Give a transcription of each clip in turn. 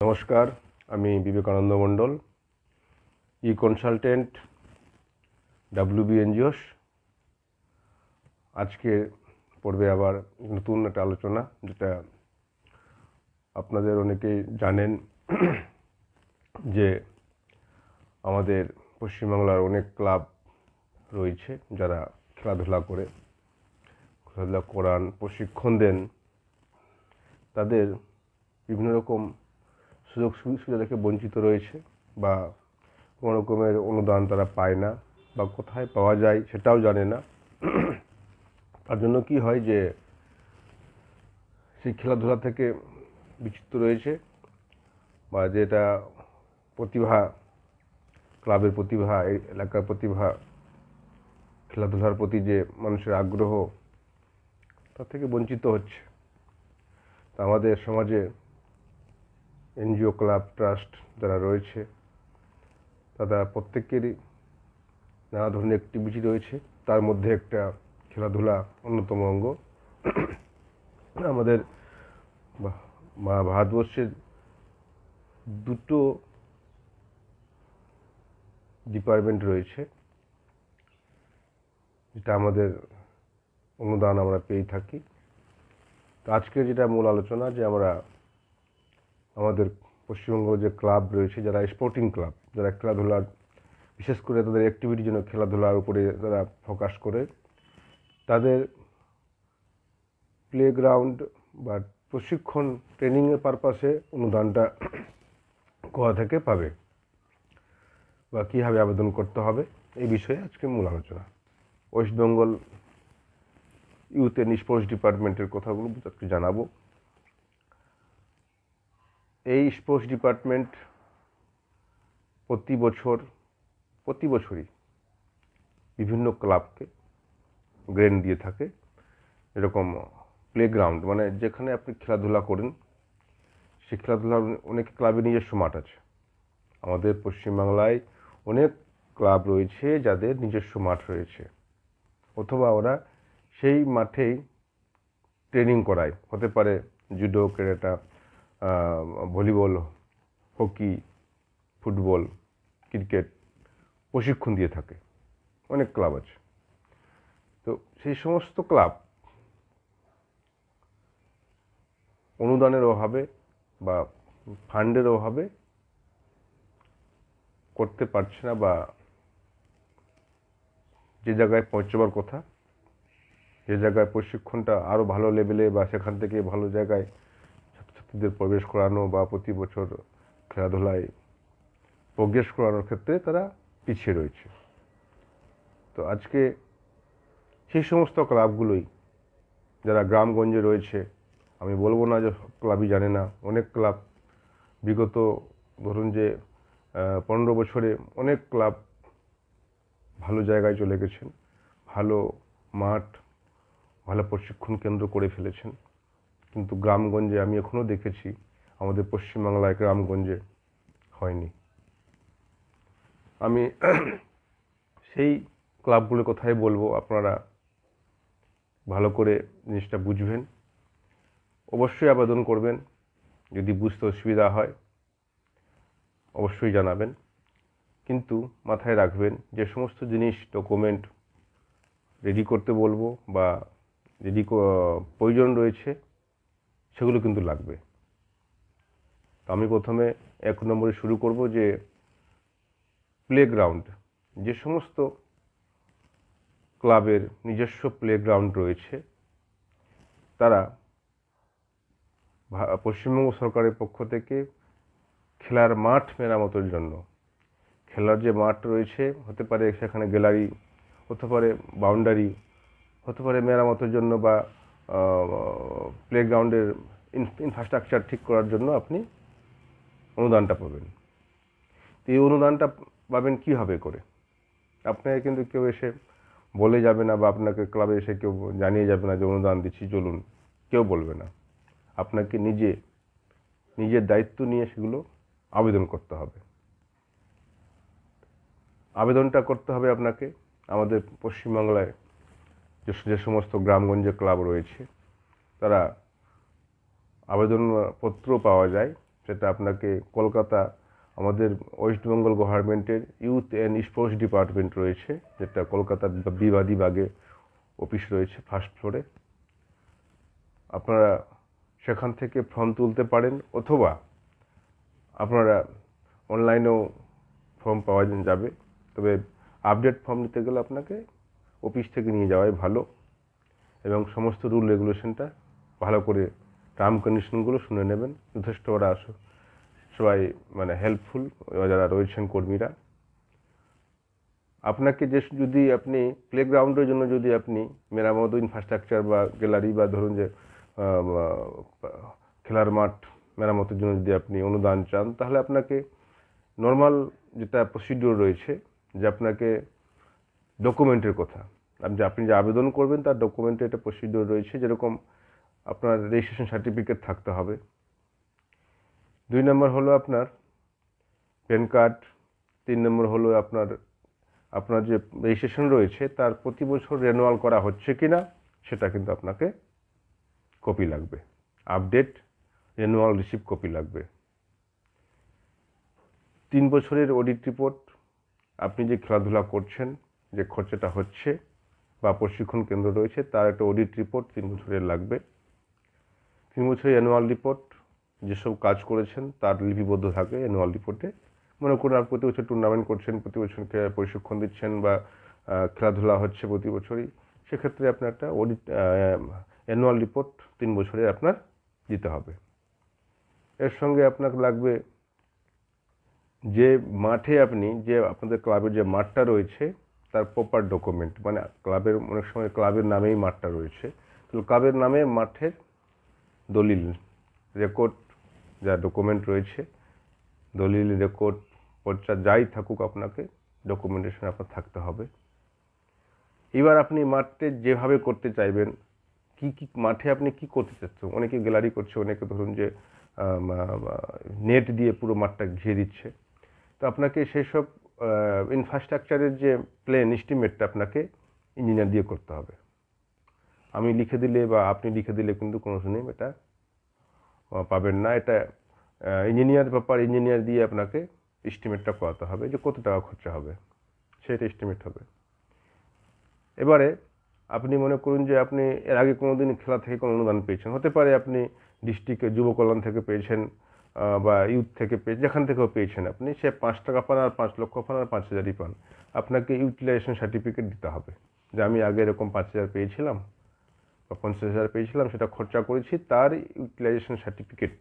নমস্কার, আমি বিবেকানন্দ মণ্ডল, ই consultant, WB NGOs. আজকে পড়বে আবার নতুন একটা আলোচনা, যেটা আপনাদের অনেকেই জানেন যে আমাদের পশ্চিমবাংলার অনেক ক্লাব রয়েছে যারা খেলাধুলা করান, প্রশিক্ষণ দেন। তাদের বিভিন্ন রকম সুযোগ সুবিধা থেকে বঞ্চিত রয়েছে, বা কোনো রকমের অনুদান তারা পায় না, বা কোথায় পাওয়া যায় সেটাও জানে না। তার জন্য কি হয় যে সেই খেলাধুলা থেকে বিচ্যুত রয়েছে, বা যেটা প্রতিভা, ক্লাবের প্রতিভা, এলাকার প্রতিভা, খেলাধুলার প্রতি যে মানুষের আগ্রহ, তার থেকে বঞ্চিত হচ্ছে। তা আমাদের সমাজে এনজিও, ক্লাব, ট্রাস্ট যারা রয়েছে, তারা প্রত্যেকেরই নানা ধরনের অ্যাক্টিভিটি রয়েছে। তার মধ্যে একটা খেলাধুলা অন্যতম অঙ্গ। আমাদের ভারতবর্ষের দুটো ডিপার্টমেন্ট রয়েছে, যেটা আমাদের অনুদান আমরা পেয়ে থাকি। তো আজকে যেটা মূল আলোচনা, যে আমাদের পশ্চিমবঙ্গ যে ক্লাব রয়েছে, যারা স্পোর্টিং ক্লাব, যারা খেলাধুলার, বিশেষ করে তাদের অ্যাক্টিভিটির জন্য খেলাধুলার উপরে তারা ফোকাস করে, তাদের প্লেগ্রাউন্ড বা প্রশিক্ষণ, ট্রেনিংয়ের পারপাসে অনুদানটা কোথা থেকে পাবে বা কীভাবে আবেদন করতে হবে, এই বিষয়ে আজকে মূল আলোচনা। West Bengal youth and sports ডিপার্টমেন্টের কথাগুলো আজকে জানাবো। এই স্পোর্টস ডিপার্টমেন্ট প্রতি বছরই বিভিন্ন ক্লাবকে গ্রেন্ট দিয়ে থাকে। এরকম প্লেগ্রাউন্ড, মানে যেখানে আপনি খেলাধুলা করেন, সেই খেলাধুলার অনেক ক্লাবে নিজস্ব মাঠ আছে। আমাদের পশ্চিমবাংলায় অনেক ক্লাব রয়েছে যাদের নিজস্ব মাঠ রয়েছে, অথবা ওরা সেই মাঠেই ট্রেনিং করায়। হতে পারে judo, karate, volleyball, hockey, football, cricket প্রশিক্ষণ দিয়ে থাকে। অনেক ক্লাব আছে। তো সেই সমস্ত ক্লাব অনুদানের অভাবে বা ফান্ডের অভাবে করতে পারছে না, বা যে জায়গায় পৌঁছবার কথা, যে জায়গায় প্রশিক্ষণটা আরও ভালো লেভেলে, বা সেখান থেকে ভালো জায়গায় ছাত্রছাত্রীদের প্রবেশ করানো বা প্রতি বছর খেলাধুলায় প্রোগ্রেস করানোর ক্ষেত্রে তারা পিছিয়ে রয়েছে। তো আজকে সেই সমস্ত ক্লাবগুলোই, যারা গ্রামগঞ্জে রয়েছে, আমি বলবো না যে ক্লাবই জানে না। অনেক ক্লাব বিগত ধরুন যে 15 বছরে অনেক ক্লাব ভালো জায়গায় চলে গেছেন, ভালো মাঠ, ভালো প্রশিক্ষণ কেন্দ্র করে ফেলেছেন। কিন্তু গ্রামগঞ্জে আমি এখনও দেখেছি, আমাদের পশ্চিমবাংলায় গ্রামগঞ্জে হয়নি। আমি সেই ক্লাবগুলোর কথাই বলবো, আপনারা ভালো করে জিনিসটা বুঝবেন, অবশ্যই আবেদন করবেন। যদি বুঝতে অসুবিধা হয় অবশ্যই জানাবেন, কিন্তু মাথায় রাখবেন যে সমস্ত জিনিস, ডকুমেন্ট রেডি করতে বলবো বা যদি প্রয়োজন রয়েছে, সেগুলো কিন্তু লাগবে। তো আমি প্রথমে 1 নম্বরে শুরু করব, যে প্লেগ্রাউন্ড। যে সমস্ত ক্লাবের নিজস্ব প্লেগ্রাউন্ড রয়েছে, তারা পশ্চিমবঙ্গ সরকারের পক্ষ থেকে খেলার মাঠ মেরামতের জন্য, খেলার যে মাঠ রয়েছে, হতে পারে সেখানে গ্যালারি, হতে পারে বাউন্ডারি, হতে পারে মেরামতের জন্য, বা প্লেগ্রাউন্ডের ইনফ্রাস্ট্রাকচার ঠিক করার জন্য আপনি অনুদানটা পাবেন। তো এই অনুদানটা পাবেন কীভাবে করে? আপনাকে কিন্তু কেউ এসে বলে যাবে না, বা আপনাকে ক্লাবে এসে কেউ জানিয়ে যাবে না যে অনুদান দিচ্ছি চলুন, কেউ বলবে না। আপনাকে নিজের দায়িত্ব নিয়ে সেগুলো আবেদন করতে হবে। আবেদনটা করতে হবে আপনাকে আমাদের পশ্চিমবাংলায় যে সমস্ত গ্রামগঞ্জে ক্লাব রয়েছে, তারা আবেদনপত্র পাওয়া যায়, সেটা আপনাকে কলকাতা আমাদের ওয়েস্ট বেঙ্গল গভর্নমেন্টের ইউথ অ্যান্ড স্পোর্টস ডিপার্টমেন্ট রয়েছে, যেটা কলকাতার বিবাদীবাগে অফিস রয়েছে ফার্স্ট ফ্লোরে। আপনারা সেখান থেকে ফর্ম তুলতে পারেন, অথবা আপনারা অনলাইনেও ফর্ম পাওয়া যাবে। তবে আপডেট ফর্ম নিতে গেলে আপনাকে অফিস থেকে নিয়ে যাওয়াই ভালো, এবং সমস্ত রুল রেগুলেশনটা ভালো করে টার্ম কন্ডিশনগুলো শুনে নেবেন। যথেষ্ট ওরা সবাই মানে হেল্পফুল যারা রয়েছেন কর্মীরা। আপনাকে যদি আপনি প্লেগ্রাউন্ডের জন্য যদি আপনি মেরামত ইনফ্রাস্ট্রাকচার বা গ্যালারি বা ধরুন যে খেলার মাঠ মেরামতের জন্য যদি আপনি অনুদান চান, তাহলে আপনাকে নর্মাল যেটা প্রসিডিওর রয়েছে, যে আপনাকে ডকুমেন্টের কথা, আপনি যে আবেদন করবেন তার ডকুমেন্টের একটা প্রসিডিওর রয়েছে। যেরকম আপনার রেজিস্ট্রেশন সার্টিফিকেট থাকতে হবে, 2 নম্বর হলো আপনার প্যান কার্ড, 3 নম্বর হলো আপনার যে রেজিস্ট্রেশন রয়েছে তার প্রতি বছর রেনুয়াল করা হচ্ছে কিনা সেটা কিন্তু আপনাকে কপি লাগবে, আপডেট রেনুয়াল রিসিপ্ট কপি লাগবে। 3 বছরের অডিট রিপোর্ট, আপনি যে খেলাধুলা করছেন, যে খরচাটা হচ্ছে বা প্রশিক্ষণ কেন্দ্র রয়েছে তার একটা অডিট রিপোর্ট 3 বছরের লাগবে। 3 বছরের অ্যানুয়াল রিপোর্ট, যেসব কাজ করেছেন তার লিপিবদ্ধ থাকে অ্যানুয়াল রিপোর্টে। মনে করুন আর প্রতি বছর টুর্নামেন্ট করছেন, প্রতি বছর প্রশিক্ষণ দিচ্ছেন বা খেলাধুলা হচ্ছে প্রতি বছরই, সেক্ষেত্রে আপনার একটা অডিট অ্যানুয়াল রিপোর্ট 3 বছরে আপনার দিতে হবে। এর সঙ্গে আপনার লাগবে যে মাঠে যে আপনাদের ক্লাবের যে মাঠটা রয়েছে তার প্রপার ডকুমেন্ট, মানে ক্লাবের অনেক সময় ক্লাবের নামেই মাঠটা রয়েছে, তো ক্লাবের নামে মাঠের দলিল রেকর্ড যা ডকুমেন্ট রয়েছে, দলিল রেকর্ড পর্চা যাই থাকুক আপনাকে ডকুমেন্টেশন আপনার থাকতে হবে। এবার আপনি মাঠে যেভাবে করতে চাইবেন, কি মাঠে আপনি কি করতে চাচ্ছেন, অনেকে গ্যালারি করছে, অনেকে ধরুন যে নেট দিয়ে পুরো মাঠটা ঘিরে দিচ্ছে, তো আপনাকে সেই সব ইনফ্রাস্ট্রাকচারের যে প্ল্যান এস্টিমেটটা আপনাকে ইঞ্জিনিয়ার দিয়ে করতে হবে। আমি লিখে দিলে বা আপনি লিখে দিলে কিন্তু কোনো দিনই এটা পাবেন না। এটা ইঞ্জিনিয়ার দিয়ে আপনাকে এস্টিমেটটা করাতে হবে যে কত টাকা খরচা হবে, সেটা এস্টিমেট হবে। এবারে আপনি মনে করুন যে আপনি এর আগে কোনো দিন খেলা থেকে কোনো অনুদান পেয়েছেন, হতে পারে আপনি ডিস্ট্রিক্টের যুব কল্যাণ থেকে পেয়েছেন বা ইউথ থেকে পেয়েছেন, যেখান থেকেও পেয়েছেন আপনি, সে 5 টাকা পান আর 5 লক্ষ পান আর 5,000ই পান, আপনাকে ইউটিলাইজেশন সার্টিফিকেট দিতে হবে যে আমি আগে এরকম 5,000 পেয়েছিলাম বা 50,000 পেয়েছিলাম, সেটা খরচা করেছি, তার ইউটিলাইজেশন সার্টিফিকেট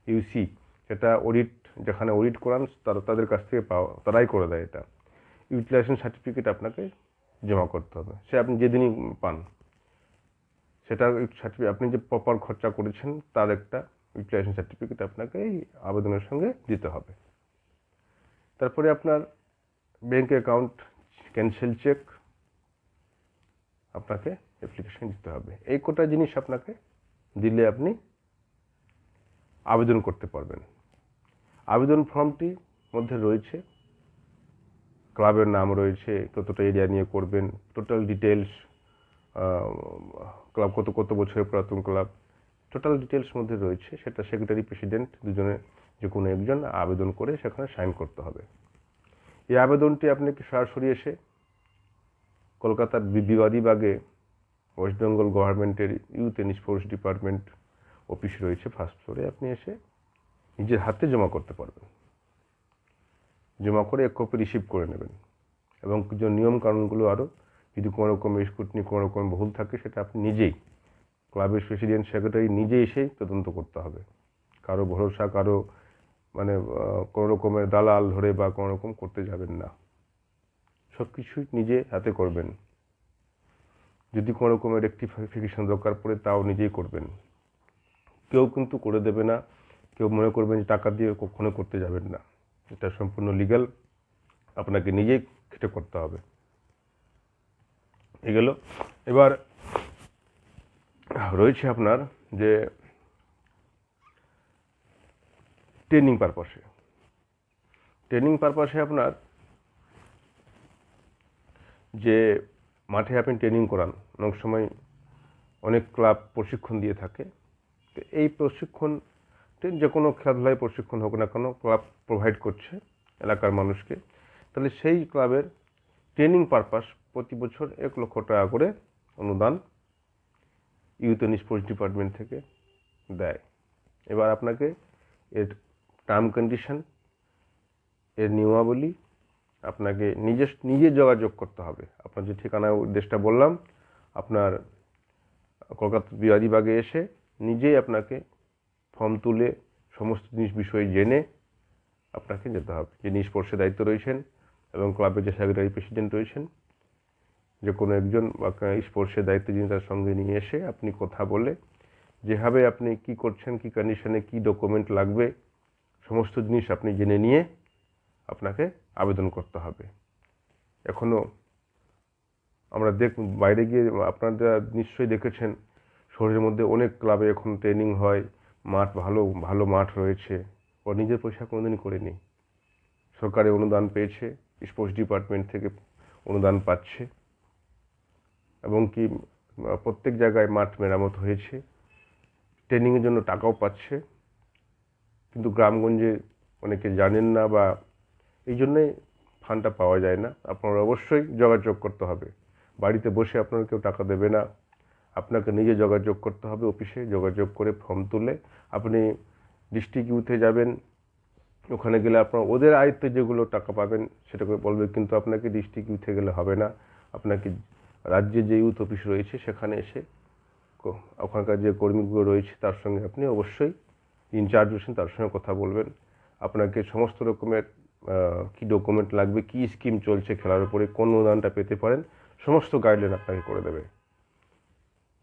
ইউসি, সেটা অডিট যেখানে অডিট করান তাদের কাছ থেকে তারাই করে দেয়। এটা ইউটিলাইজেশন সার্টিফিকেট আপনাকে জমা করতে হবে, সে আপনি যেদিনই পান সেটা সার্টিফিকেট, আপনি যে প্রপার খরচা করেছেন তার একটা ইউটিলাইজেশন সার্টিফিকেট আপনাকে এই আবেদনের সঙ্গে দিতে হবে। তারপরে আপনার ব্যাংক অ্যাকাউন্ট ক্যান্সেল চেক আপনাকে অ্যাপ্লিকেশন দিতে হবে। এই কটা জিনিস আপনাকে দিলে আপনি আবেদন করতে পারবেন। আবেদন ফর্মটির মধ্যে রয়েছে ক্লাবের নাম রয়েছে, কতটা এরিয়া নিয়ে করবেন, টোটাল ডিটেলস, ক্লাব কত বছরের পুরাতন ক্লাব, টোটাল ডিটেলস মধ্যে রয়েছে। সেটা সেক্রেটারি প্রেসিডেন্ট দুজনে যে কোনো একজন আবেদন করে সেখানে সাইন করতে হবে। এই আবেদনটি আপনাকে সরাসরি এসে কলকাতার বিবাদীবাগে ওয়েস্ট বেঙ্গল গভর্নমেন্টের youth and sports department office রয়েছে ফার্স্ট ফ্লোরে, আপনি এসে নিজের হাতে জমা করতে পারবেন। জমা করে 1 কপি রিসিভ করে নেবেন, এবং কিছু নিয়ম কানুনগুলো আরও যদি কোনো রকম স্ক্রুটিনি কোনো রকম ভুল থাকে সেটা আপনি নিজেই ক্লাবের প্রেসিডেন্ট সেক্রেটারি নিজে এসেই তদন্ত করতে হবে। কারো ভরসা, কারো মানে কোনো রকমের দালাল ধরে বা কোনো রকম করতে যাবেন না, সব কিছুই নিজে হাতে করবেন। যদি কোনো রকমের রেকটিফিকেশন দরকার পড়ে তাও নিজেই করবেন, কেউ কিন্তু করে দেবে না। কেউ মনে করবেন যে টাকা দিয়ে কখনো করতে যাবেন না, এটা সম্পূর্ণ লিগ্যাল, আপনাকে নিজেই খেটে করতে হবে। এগুলো এবার রয়েছে আপনার যে ট্রেনিং পারপাসে আপনার যে মাঠে আপনি ট্রেনিং করান, অনেক সময় অনেক ক্লাব প্রশিক্ষণ দিয়ে থাকে, তো এই প্রশিক্ষণ যে কোনো খেলাধুলায় প্রশিক্ষণ হোক না কেন ক্লাব প্রোভাইড করছে এলাকার মানুষকে, তাহলে সেই ক্লাবের ট্রেনিং পারপাস প্রতি বছর 1 লক্ষ টাকা করে অনুদান ইউথ অ্যান্ড স্পোর্টস ডিপার্টমেন্ট থেকে দেয়। এবার আপনাকে এর টার্ম কন্ডিশন, এর নিয়মাবলী আপনাকে নিজে যোগাযোগ করতে হবে। আপনার যে ঠিকানা উদ্দেশ্যটা বললাম, আপনার কলকাতা বিহারীবাগে এসে নিজেই আপনাকে ফর্ম তুলে সমস্ত বিষয় জেনে আপনাকে যেতে হবে। যিনি স্পোর্টসের দায়িত্ব রয়েছেন এবং ক্লাবের যে সেক্রেটারি প্রেসিডেন্ট রয়েছেন, যে কোনো একজন স্পোর্টসের দায়িত্ব যিনি তার সঙ্গে নিয়ে এসে আপনি কথা বলে যেভাবে আপনি কি করছেন, কি কন্ডিশনে, কি ডকুমেন্ট লাগবে, সমস্ত জিনিস আপনি জেনে নিয়ে আপনাকে আবেদন করতে হবে। এখনও আমরা বাইরে গিয়ে আপনারা নিশ্চয়ই দেখেছেন, শহরের মধ্যে অনেক ক্লাবে এখন ট্রেনিং হয়, মাঠ ভালো মাঠ রয়েছে, ও নিজের পয়সা কোনোদিনই করেনি, সরকারি অনুদান পেয়েছে, স্পোর্টস ডিপার্টমেন্ট থেকে অনুদান পাচ্ছে, এবং কি প্রত্যেক জায়গায় মাঠ মেরামত হয়েছে, ট্রেনিংয়ের জন্য টাকাও পাচ্ছে। কিন্তু গ্রামগঞ্জে অনেকে জানেন না, বা এই জন্যে ফান্ডটা পাওয়া যায় না। আপনারা অবশ্যই যোগাযোগ করতে হবে। বাড়িতে বসে আপনার কেউ টাকা দেবে না, আপনাকে নিজে যোগাযোগ করতে হবে। অফিসে যোগাযোগ করে ফর্ম তুলে আপনি ডিস্ট্রিক্ট ইউথে যাবেন, ওখানে গেলে আপনার ওদের আয়ত্তে যেগুলো টাকা পাবেন সেটাকে বলবে, কিন্তু আপনাকে ডিস্ট্রিক্ট ইউথে গেলে হবে না। আপনাকে রাজ্যে যে ইউথ অফিস রয়েছে সেখানে এসে ওখানকার যে কর্মীগুলো রয়েছে তার সঙ্গে আপনি অবশ্যই ইনচার্জ রয়েছেন তার সঙ্গে কথা বলবেন। আপনাকে সমস্ত রকমের কি ডকুমেন্ট লাগবে, কি স্কিম চলছে খেলার উপরে, কোন অনুদানটা পেতে পারেন, সমস্ত গাইডলাইন আপনাকে করে দেবে।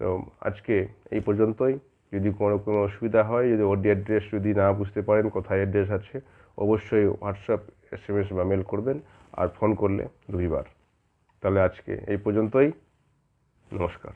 তো আজকে এই পর্যন্তই। যদি কোনো অসুবিধা হয়, যদি ওডি অ্যাড্রেস যদি না বুঝতে পারেন কোথায় অ্যাড্রেস আছে, অবশ্যই হোয়াটসঅ্যাপ, SMS বা মেল করবেন, আর ফোন করলে 2 বার। তাহলে আজকে এই পর্যন্তই। নমস্কার।